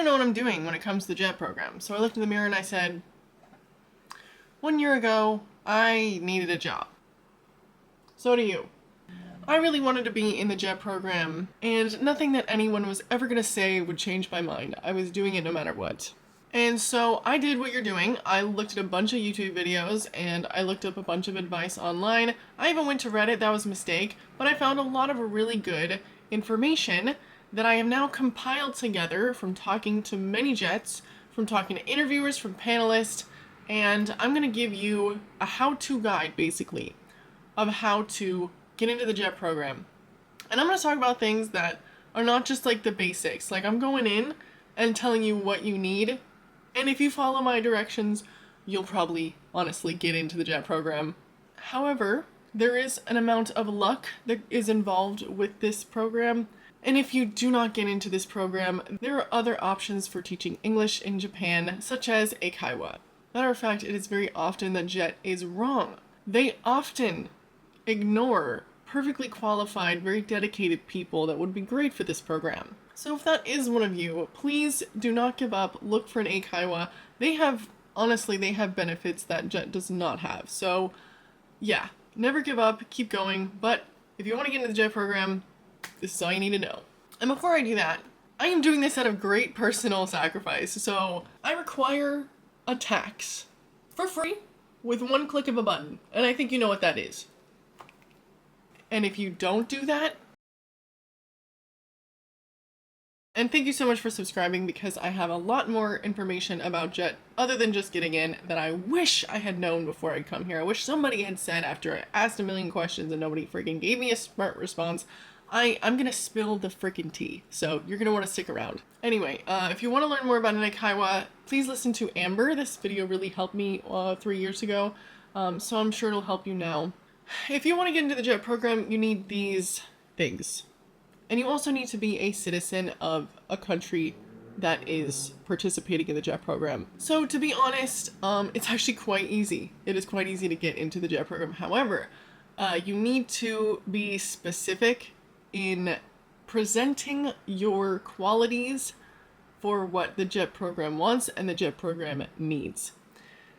don't know what I'm doing when it comes to the JET program. So I looked in the mirror and I said, 1 year ago, I needed a job. So do you. I really wanted to be in the JET program, and nothing that anyone was ever going to say would change my mind. I was doing it no matter what. And so I did what you're doing. I looked at a bunch of YouTube videos, and I looked up a bunch of advice online. I even went to Reddit, that was a mistake, but I found a lot of really good information that I have now compiled together from talking to many JETs, from talking to interviewers, from panelists, and I'm going to give you a how-to guide, basically, of how to get into the JET program. And I'm going to talk about things that are not just like the basics. Like, I'm going in and telling you what you need, and if you follow my directions, you'll probably honestly get into the JET program. However, there is an amount of luck that is involved with this program, and if you do not get into this program, there are other options for teaching English in Japan, such as eikaiwa. Matter of fact, it is very often that JET is wrong. They often ignore perfectly qualified, very dedicated people that would be great for this program. So if that is one of you, please do not give up. Look for an eikaiwa. Honestly, they have benefits that JET does not have. So yeah, never give up, keep going. But if you want to get into the JET program, this is all you need to know. And before I do that, I am doing this out of great personal sacrifice. So I require a tax for free with one click of a button. And I think you know what that is. And if you don't do that, and thank you so much for subscribing, because I have a lot more information about JET other than just getting in that I wish I had known before I'd come here. I wish somebody had said after I asked a million questions and nobody freaking gave me a smart response, I'm gonna spill the freaking tea. So you're gonna want to stick around. Anyway, if you want to learn more about an eikaiwa, please listen to Amber. This video really helped me 3 years ago, so I'm sure it'll help you now. If you want to get into the JET program, you need these things. And you also need to be a citizen of a country that is participating in the JET program. So to be honest, it's actually quite easy. It is quite easy to get into the JET program. However, you need to be specific in presenting your qualities for what the JET program wants and the JET program needs.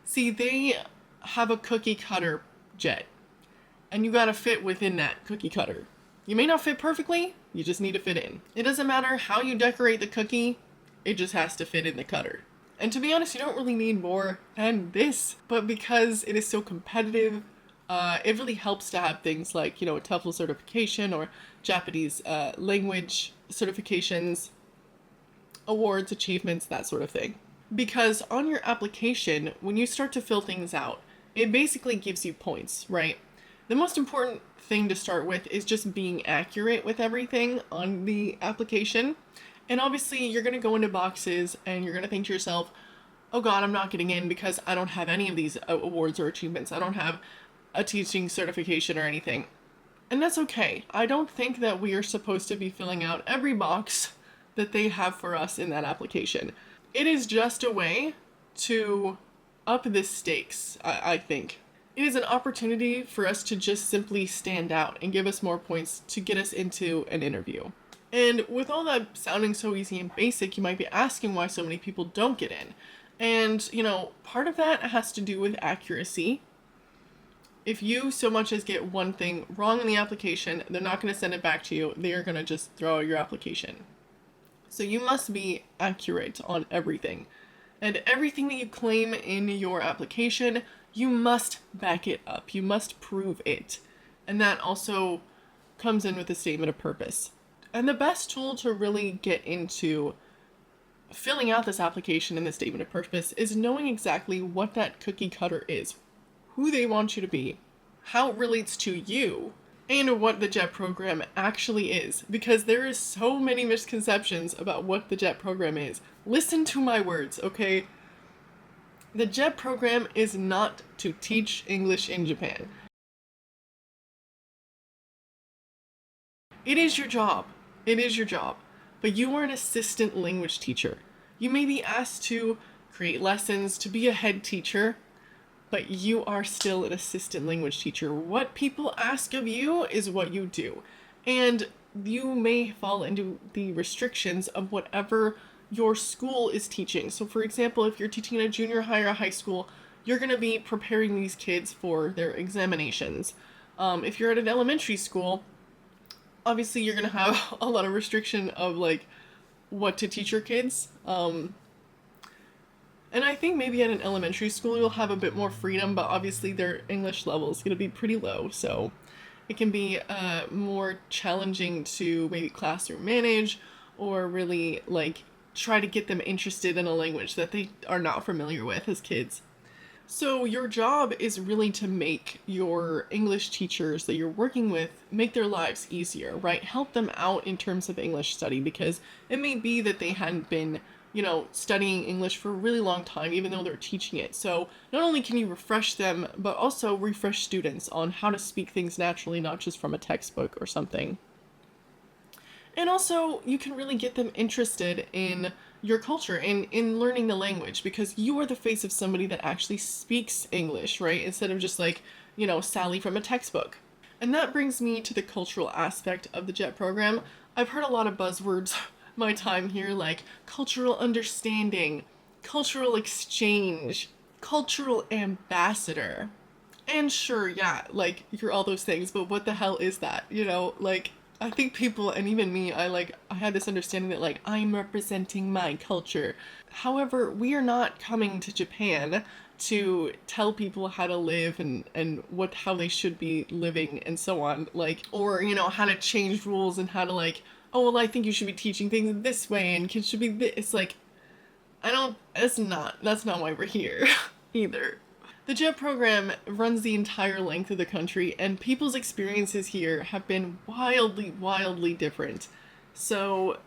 See, they have a cookie cutter JET, and you gotta fit within that cookie cutter. You may not fit perfectly, you just need to fit in. It doesn't matter how you decorate the cookie, it just has to fit in the cutter. And to be honest, you don't really need more than this, but because it is so competitive, it really helps to have things like, a TOEFL certification or Japanese language certifications, awards, achievements, that sort of thing. Because on your application, when you start to fill things out, it basically gives you points, right? The most important thing to start with is just being accurate with everything on the application. And obviously you're going to go into boxes and you're going to think to yourself, oh God, I'm not getting in because I don't have any of these awards or achievements. I don't have a teaching certification or anything. And that's okay. I don't think that we are supposed to be filling out every box that they have for us in that application. It is just a way to up the stakes, I think. It is an opportunity for us to just simply stand out and give us more points to get us into an interview. And with all that sounding so easy and basic, you might be asking why so many people don't get in. And, part of that has to do with accuracy. If you so much as get one thing wrong in the application, they're not going to send it back to you. They are going to just throw out your application. So you must be accurate on everything. And everything that you claim in your application, you must back it up. You must prove it. And that also comes in with a statement of purpose. And the best tool to really get into filling out this application and the statement of purpose is knowing exactly what that cookie cutter is, who they want you to be, how it relates to you, and what the JET program actually is. Because there is so many misconceptions about what the JET program is. Listen to my words, okay? The JET program is not to teach English in Japan. It is your job. It is your job. But you are an assistant language teacher. You may be asked to create lessons, to be a head teacher, but you are still an assistant language teacher. What people ask of you is what you do. And you may fall into the restrictions of whatever your school is teaching. So for example, if you're teaching in a junior high or high school, you're going to be preparing these kids for their examinations. If you're at an elementary school, obviously you're going to have a lot of restriction of like what to teach your kids. And I think maybe at an elementary school you'll have a bit more freedom, but obviously their English level is going to be pretty low, so it can be more challenging to maybe classroom manage or really like try to get them interested in a language that they are not familiar with as kids. So your job is really to make your English teachers that you're working with make their lives easier, right? Help them out in terms of English study, because it may be that they hadn't been, studying English for a really long time, even though they're teaching it. So not only can you refresh them, but also refresh students on how to speak things naturally, not just from a textbook or something. And also, you can really get them interested in your culture and in learning the language, because you are the face of somebody that actually speaks English, right? Instead of just like, Sally from a textbook. And that brings me to the cultural aspect of the JET program. I've heard a lot of buzzwords my time here, like cultural understanding, cultural exchange, cultural ambassador. And sure, yeah, like you're all those things, but what the hell is that? I think people, and even me, I had this understanding that like I'm representing my culture. However, we are not coming to Japan to tell people how to live and how they should be living and so on, or how to change rules and how to oh well, I think you should be teaching things this way and kids should be this. It's like that's not why we're here either. The JET program runs the entire length of the country, and people's experiences here have been wildly, wildly different. So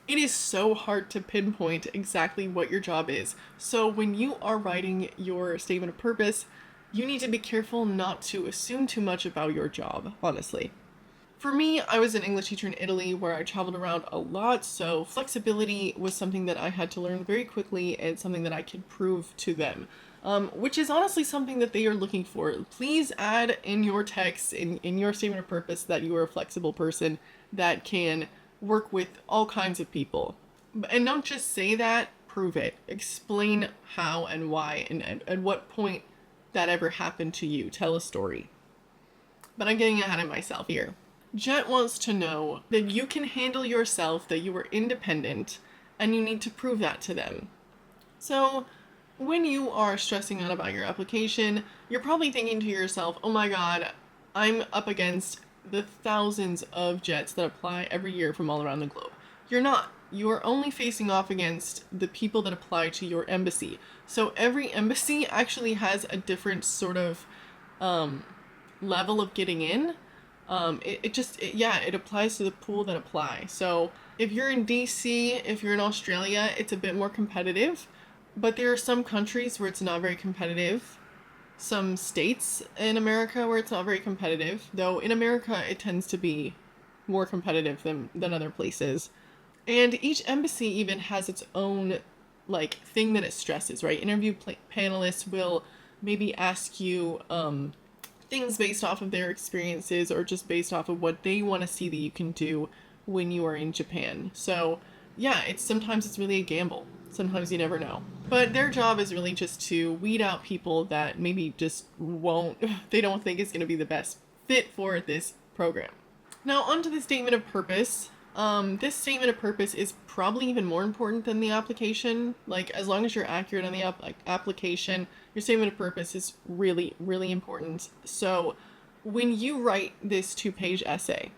it is so hard to pinpoint exactly what your job is. So when you are writing your statement of purpose, you need to be careful not to assume too much about your job, honestly. For me, I was an English teacher in Italy where I traveled around a lot, so flexibility was something that I had to learn very quickly and something that I could prove to them. Which is honestly something that they are looking for. Please add in your text, in your statement of purpose, that you are a flexible person that can work with all kinds of people. And don't just say that, prove it. Explain how and why and at what point that ever happened to you. Tell a story. But I'm getting ahead of myself here. JET wants to know that you can handle yourself, that you are independent, and you need to prove that to them. So when you are stressing out about your application, you're probably thinking to yourself, oh my god, I'm up against the thousands of JETs that apply every year from all around the globe. You're not. You are only facing off against the people that apply to your embassy. So every embassy actually has a different sort of level of getting in. It applies to the pool that apply. So if you're in DC, if you're in Australia, it's a bit more competitive. But there are some countries where it's not very competitive. Some states in America where it's not very competitive. Though in America, it tends to be more competitive than other places. And each embassy even has its own, thing that it stresses, right? Interview panelists will maybe ask you things based off of their experiences or just based off of what they want to see that you can do when you are in Japan. So, yeah, sometimes it's really a gamble. Sometimes you never know. But their job is really just to weed out people that maybe just they don't think is going to be the best fit for this program. Now, onto the statement of purpose. This statement of purpose is probably even more important than the application. As long as you're accurate on the application, your statement of purpose is really, really important. So when you write this 2-page essay,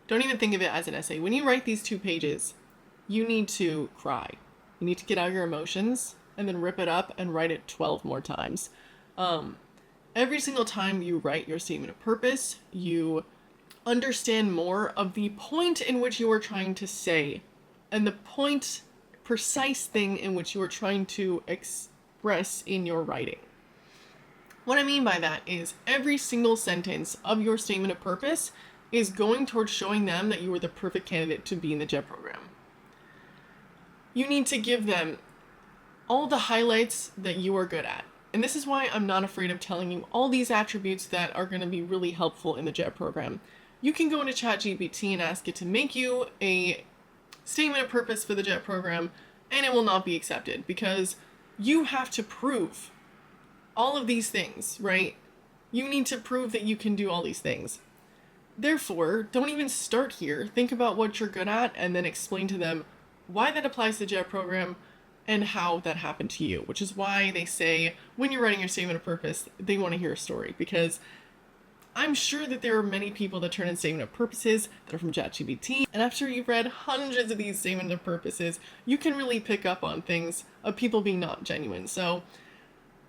don't even think of it as an essay. When you write these 2 pages, you need to cry. You need to get out your emotions and then rip it up and write it 12 more times. Every single time you write your statement of purpose, you understand more of the point in which you are trying to say and the precise thing in which you are trying to express in your writing. What I mean by that is every single sentence of your statement of purpose is going towards showing them that you are the perfect candidate to be in the JET program. You need to give them all the highlights that you are good at. And this is why I'm not afraid of telling you all these attributes that are going to be really helpful in the JET program. You can go into ChatGPT and ask it to make you a statement of purpose for the JET program, and it will not be accepted because you have to prove all of these things, right? You need to prove that you can do all these things. Therefore, don't even start here. Think about what you're good at and then explain to them why that applies to the JET program and how that happened to you, which is why they say when you're writing your statement of purpose, they want to hear a story, because I'm sure that there are many people that turn in statement of purposes that are from ChatGPT, and after you've read hundreds of these statement of purposes, you can really pick up on things of people being not genuine. So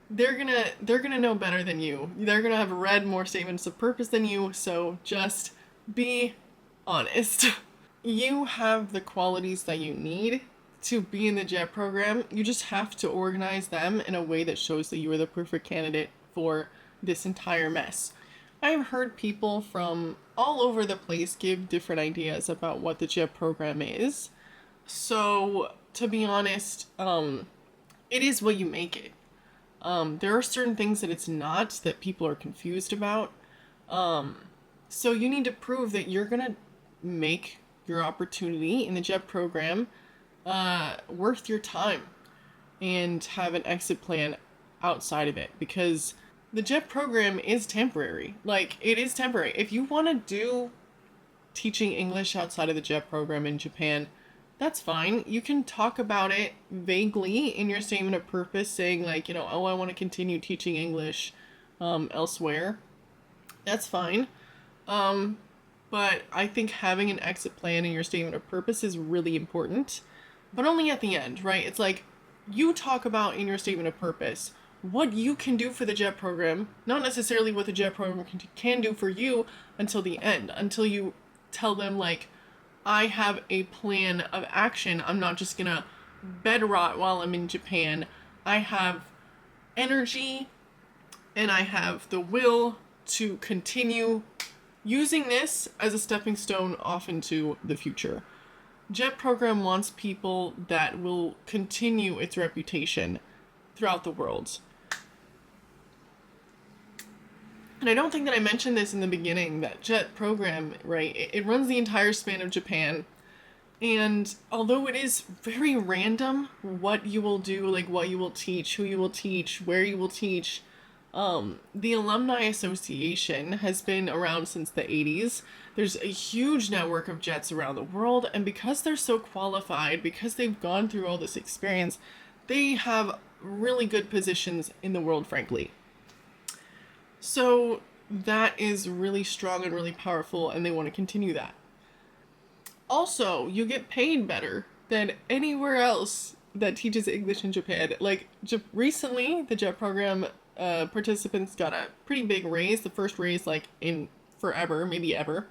they're gonna know better than you. They're gonna have read more statements of purpose than you, so just be honest. You have the qualities that you need to be in the JET program. You just have to organize them in a way that shows that you are the perfect candidate for this entire mess. I've heard people from all over the place give different ideas about what the JET program is. So, to be honest, it is what you make it. There are certain things that it's not that people are confused about. So you need to prove that you're gonna make your opportunity in the JET program worth your time and have an exit plan outside of it, because the JET program is temporary. Like, it is temporary. If you want to do teaching English outside of the JET program in Japan, that's fine. You can talk about it vaguely in your statement of purpose, saying like, oh, I want to continue teaching English elsewhere. That's fine. But I think having an exit plan in your statement of purpose is really important, but only at the end, right? It's like, you talk about in your statement of purpose what you can do for the JET program, not necessarily what the JET program can do for you until the end, until you tell them like, I have a plan of action. I'm not just gonna bed rot while I'm in Japan. I have energy and I have the will to continue using this as a stepping stone off into the future. JET program wants people that will continue its reputation throughout the world. And I don't think that I mentioned this in the beginning, that JET program, right, it runs the entire span of Japan. And although it is very random what you will do, like what you will teach, who you will teach, where you will teach, the Alumni Association has been around since the 80s. There's a huge network of JETs around the world, and because they're so qualified, because they've gone through all this experience, they have really good positions in the world, frankly. So that is really strong and really powerful, and they want to continue that. Also, you get paid better than anywhere else that teaches English in Japan. Like, recently, the JET program participants got a pretty big raise, the first raise like in forever, maybe ever.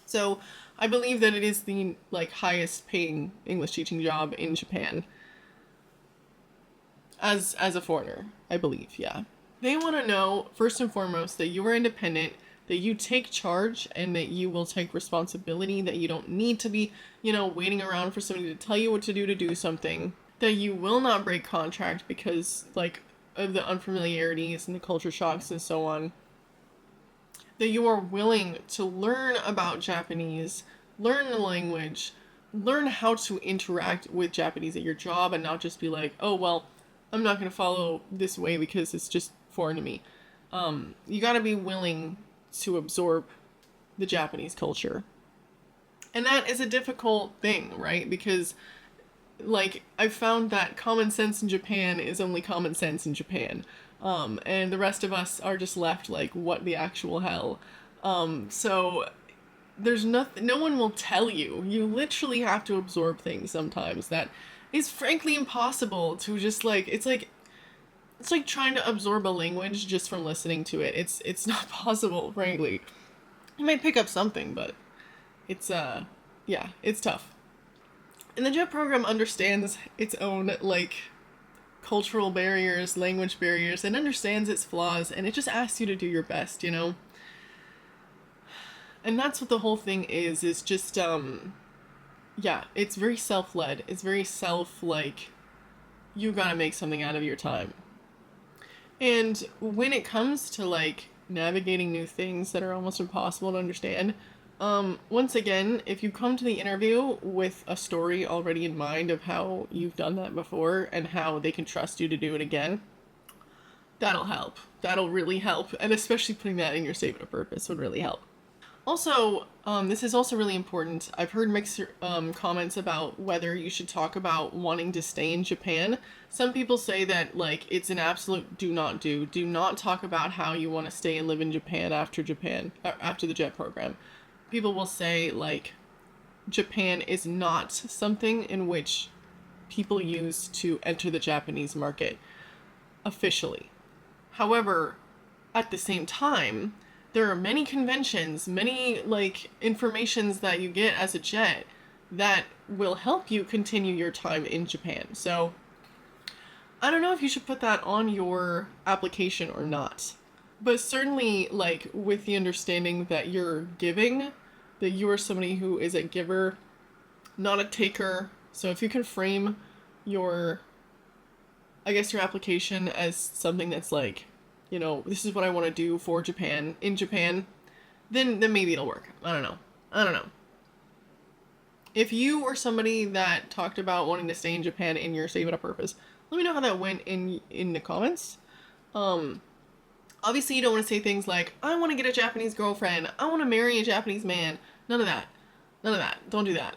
So I believe that it is the like highest paying English teaching job in Japan as a foreigner, I believe. Yeah. They want to know, first and foremost, that you are independent, that you take charge, and that you will take responsibility, that you don't need to be, waiting around for somebody to tell you what to do something, that you will not break contract because, like, of the unfamiliarities and the culture shocks and so on, that you are willing to learn about Japanese, learn the language, learn how to interact with Japanese at your job, and not just be like, oh, well, I'm not going to follow this way because it's just foreign to me. You got to be willing to absorb the Japanese culture. And that is a difficult thing, right? Because, like, I've found that common sense in Japan is only common sense in Japan. And the rest of us are just left like, what the actual hell? So there's nothing, no one will tell you. You literally have to absorb things sometimes that is frankly impossible to just like, it's like trying to absorb a language just from listening to it. It's not possible, frankly. You might pick up something, but it's it's tough. And the JET program understands its own like cultural barriers, language barriers, and understands its flaws, and it just asks you to do your best, And that's what the whole thing is just it's very self-led. It's very you gotta make something out of your time. And when it comes to like navigating new things that are almost impossible to understand, Once again, if you come to the interview with a story already in mind of how you've done that before and how they can trust you to do it again, that'll help. That'll really help. And especially putting that in your statement of purpose would really help. Also, this is also really important. I've heard mixed comments about whether you should talk about wanting to stay in Japan. Some people say that, like, it's an absolute do not do. Do not talk about how you want to stay and live in Japan after the JET program. People will say, like, Japan is not something in which people use to enter the Japanese market officially. However, at the same time, there are many conventions, many, like, informations that you get as a JET that will help you continue your time in Japan. So I don't know if you should put that on your application or not. But certainly, like, with the understanding that you're giving, that you are somebody who is a giver, not a taker. So if you can frame your, I guess, your application as something that's like, you know, this is what I want to do for Japan, in Japan, then maybe it'll work. I don't know. If you or somebody that talked about wanting to stay in Japan in your statement of purpose, let me know how that went in the comments. Obviously you don't want to say things like, I want to get a Japanese girlfriend, I want to marry a Japanese man. None of that. Don't do that.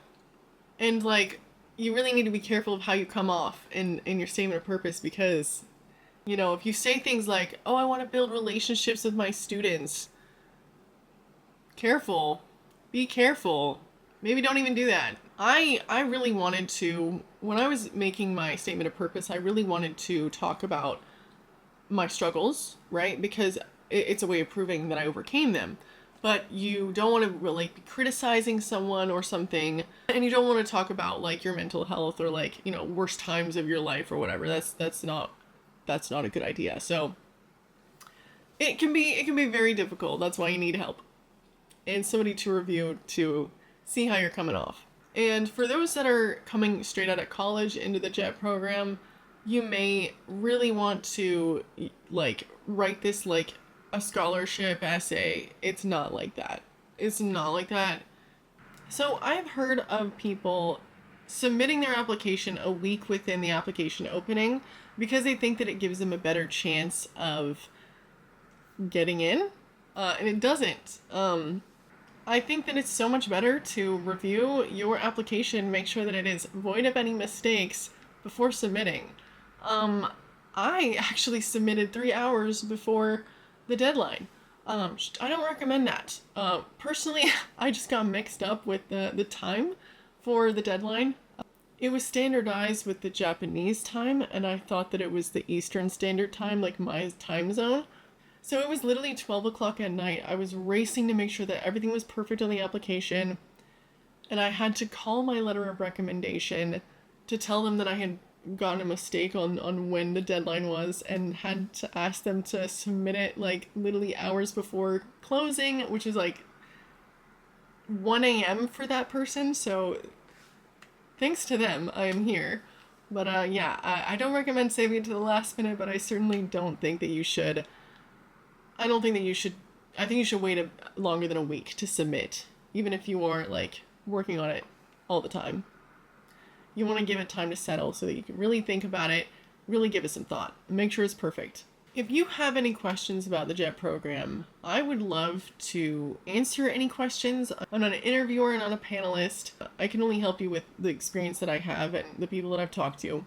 And, like, you really need to be careful of how you come off in your statement of purpose, because, you know, if you say things like, oh, I want to build relationships with my students. Careful. Be careful. Maybe don't even do that. I really wanted to, when I was making my statement of purpose, I really wanted to talk about my struggles, right? Because it's a way of proving that I overcame them. But you don't want to, like, be criticizing someone or something, and you don't want to talk about, like, your mental health or, like, you know, worst times of your life or whatever. That's not a good idea. So it can be very difficult. That's why you need help and somebody to review to see how you're coming off. And for those that are coming straight out of college into the JET program, you may really want to, like, write this like a scholarship essay. It's not like that. So I've heard of people submitting their application a week within the application opening because they think that it gives them a better chance of getting in, and it doesn't. I think that it's so much better to review your application, make sure that it is void of any mistakes before submitting. I actually submitted 3 hours before the deadline. I don't recommend that. Personally, I just got mixed up with the time for the deadline. It was standardized with the Japanese time, and I thought that it was the Eastern Standard Time, like my time zone. So it was literally 12 o'clock at night. I was racing to make sure that everything was perfect on the application, and I had to call my letter of recommendation to tell them that I had gotten a mistake on when the deadline was, and had to ask them to submit it, like, literally hours before closing, which is like 1 a.m. for that person. So thanks to them, I am here. But yeah, I don't recommend saving it to the last minute, but I certainly don't think that you should. I think you should wait longer than a week to submit, even if you are, like, working on it all the time. You want to give it time to settle so that you can really think about it, really give it some thought, and make sure it's perfect. If you have any questions about the JET program, I would love to answer any questions. I'm not an interviewer and not a panelist. I can only help you with the experience that I have and the people that I've talked to.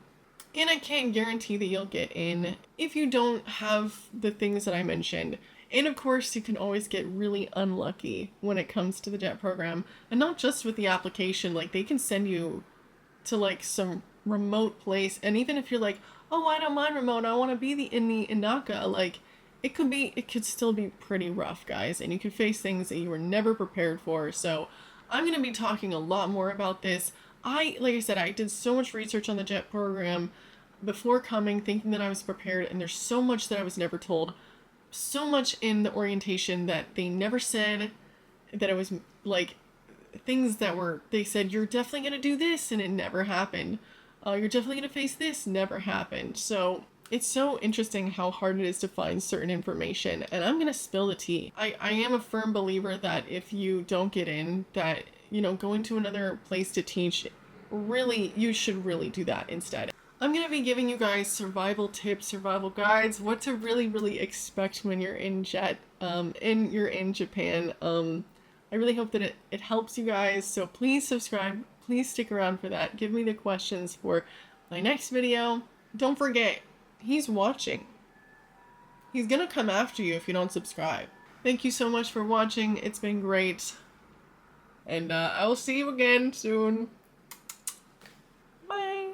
And I can't guarantee that you'll get in if you don't have the things that I mentioned. And of course, you can always get really unlucky when it comes to the JET program. And not just with the application, like, they can send you to, like, some remote place. And even if you're like, oh, I don't mind remote, I want to be in the Inaka, like, it could still be pretty rough, guys. And you could face things that you were never prepared for. So I'm going to be talking a lot more about this. Like I said, I did so much research on the JET program before coming, thinking that I was prepared, and there's so much that I was never told. So much in the orientation that they never said, that it was, like, things that they said, you're definitely going to do this, and it never happened. You're definitely going to face this, never happened. So It's so interesting how hard it is to find certain information, and I'm gonna spill the tea. I am a firm believer that if you don't get in, that, you know, going to another place to teach, really, you should really do that instead. I'm gonna be giving you guys survival tips, survival guides, what to really expect when you're in jet, you're in Japan. I really hope that it helps you guys, so please subscribe, please stick around for that. Give me the questions for my next video. Don't forget, he's watching. He's gonna come after you if you don't subscribe. Thank you so much for watching. It's been great. And I will see you again soon.